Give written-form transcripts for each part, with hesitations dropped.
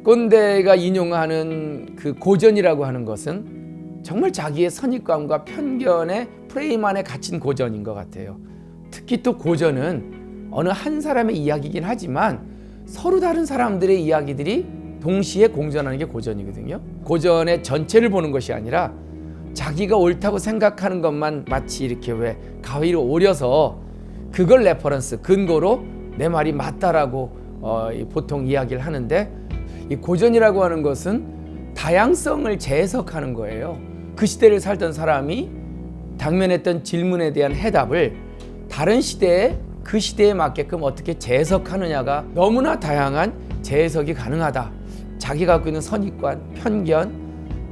꼰대가 인용하는 그 고전이라고 하는 것은 정말 자기의 선입관과 편견의 프레임 안에 갇힌 고전인 것 같아요. 특히 또 고전은 어느 한 사람의 이야기이긴 하지만 서로 다른 사람들의 이야기들이 동시에 공존하는 게 고전이거든요. 고전의 전체를 보는 것이 아니라 자기가 옳다고 생각하는 것만 마치 이렇게 왜 가위로 오려서 그걸 레퍼런스, 근거로 내 말이 맞다라고 보통 이야기를 하는데, 이 고전이라고 하는 것은 다양성을 재해석하는 거예요. 그 시대를 살던 사람이 당면했던 질문에 대한 해답을 다른 시대에 그 시대에 맞게끔 어떻게 재해석하느냐가 너무나 다양한 재해석이 가능하다. 자기가 갖고 있는 선입관, 편견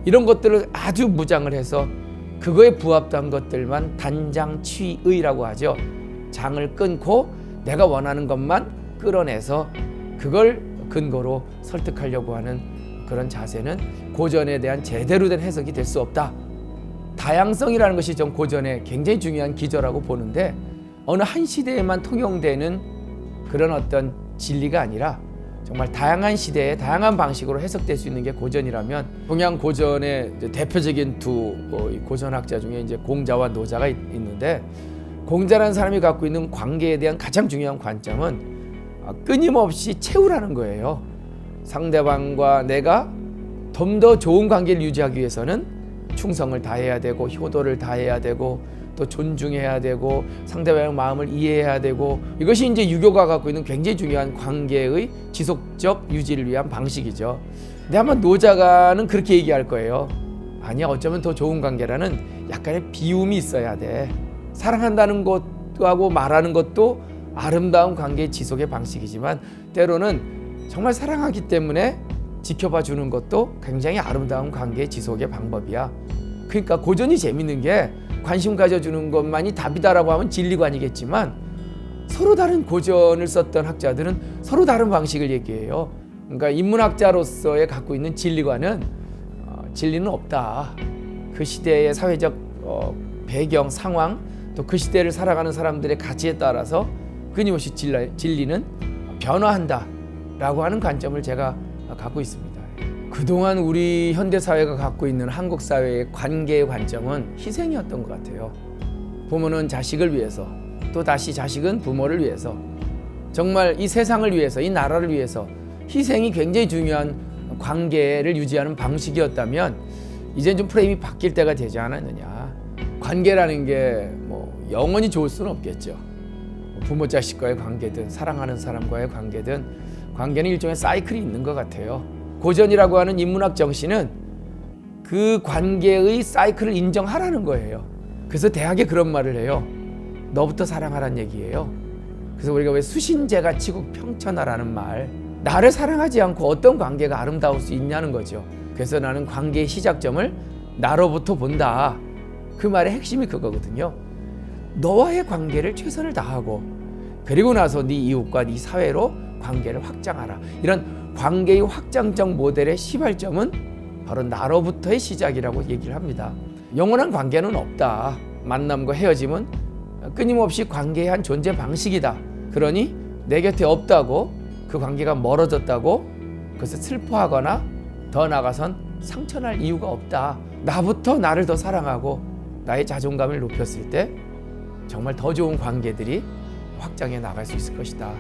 이런 것들을 아주 무장을 해서 그거에 부합한 것들만 단장취의라고 하죠. 장을 끊고 내가 원하는 것만 끌어내서 그걸 근거로 설득하려고 하는 그런 자세는 고전에 대한 제대로 된 해석이 될 수 없다. 다양성이라는 것이 좀 고전의 굉장히 중요한 기저라고 보는데, 어느 한 시대에만 통용되는 그런 어떤 진리가 아니라 정말 다양한 시대에 다양한 방식으로 해석될 수 있는 게 고전이라면, 동양 고전의 대표적인 두 고전학자 중에 이제 공자와 노자가 있는데, 공자라는 사람이 갖고 있는 관계에 대한 가장 중요한 관점은 끊임없이 채우라는 거예요. 상대방과 내가 좀 더 좋은 관계를 유지하기 위해서는 충성을 다해야 되고 효도를 다해야 되고 또 존중해야 되고 상대방의 마음을 이해해야 되고, 이것이 이제 유교가 갖고 있는 굉장히 중요한 관계의 지속적 유지를 위한 방식이죠. 근데 아마 노자가는 그렇게 얘기할 거예요. 아니야, 어쩌면 더 좋은 관계라는 약간의 비움이 있어야 돼. 사랑한다는 것하고 말하는 것도 아름다운 관계의 지속의 방식이지만 때로는 정말 사랑하기 때문에 지켜봐 주는 것도 굉장히 아름다운 관계의 지속의 방법이야. 그러니까 고전이 재밌는 게 관심 가져주는 것만이 답이다라고 하면 진리관이겠지만, 서로 다른 고전을 썼던 학자들은 서로 다른 방식을 얘기해요. 그러니까 인문학자로서의 갖고 있는 진리관은 진리는 없다. 그 시대의 사회적 배경, 상황, 또 그 시대를 살아가는 사람들의 가치에 따라서 끊임없이 진리는 변화한다 라고 하는 관점을 제가 갖고 있습니다. 그동안 우리 현대사회가 갖고 있는 한국 사회의 관계의 관점은 희생이었던 것 같아요. 부모는 자식을 위해서, 또 다시 자식은 부모를 위해서, 정말 이 세상을 위해서, 이 나라를 위해서 희생이 굉장히 중요한 관계를 유지하는 방식이었다면, 이제는 좀 프레임이 바뀔 때가 되지 않았느냐. 관계라는 게 뭐 영원히 좋을 수는 없겠죠. 부모 자식과의 관계든 사랑하는 사람과의 관계든 관계는 일종의 사이클이 있는 것 같아요. 고전이라고 하는 인문학 정신은 그 관계의 사이클을 인정하라는 거예요. 그래서 대학에 그런 말을 해요. 너부터 사랑하라는 얘기예요. 그래서 우리가 왜 수신제가 치국 평천하라는 말, 나를 사랑하지 않고 어떤 관계가 아름다울 수 있냐는 거죠. 그래서 나는 관계의 시작점을 나로부터 본다. 그 말의 핵심이 그거거든요. 너와의 관계를 최선을 다하고 그리고 나서 네 이웃과 네 사회로 관계를 확장하라. 이런 관계의 확장적 모델의 시발점은 바로 나로부터의 시작이라고 얘기를 합니다. 영원한 관계는 없다. 만남과 헤어짐은 끊임없이 관계의 한 존재 방식이다. 그러니 내 곁에 없다고, 그 관계가 멀어졌다고 그것을 슬퍼하거나 더 나아가선 상처날 이유가 없다. 나부터 나를 더 사랑하고 나의 자존감을 높였을 때 정말 더 좋은 관계들이 확장해 나갈 수 있을 것이다.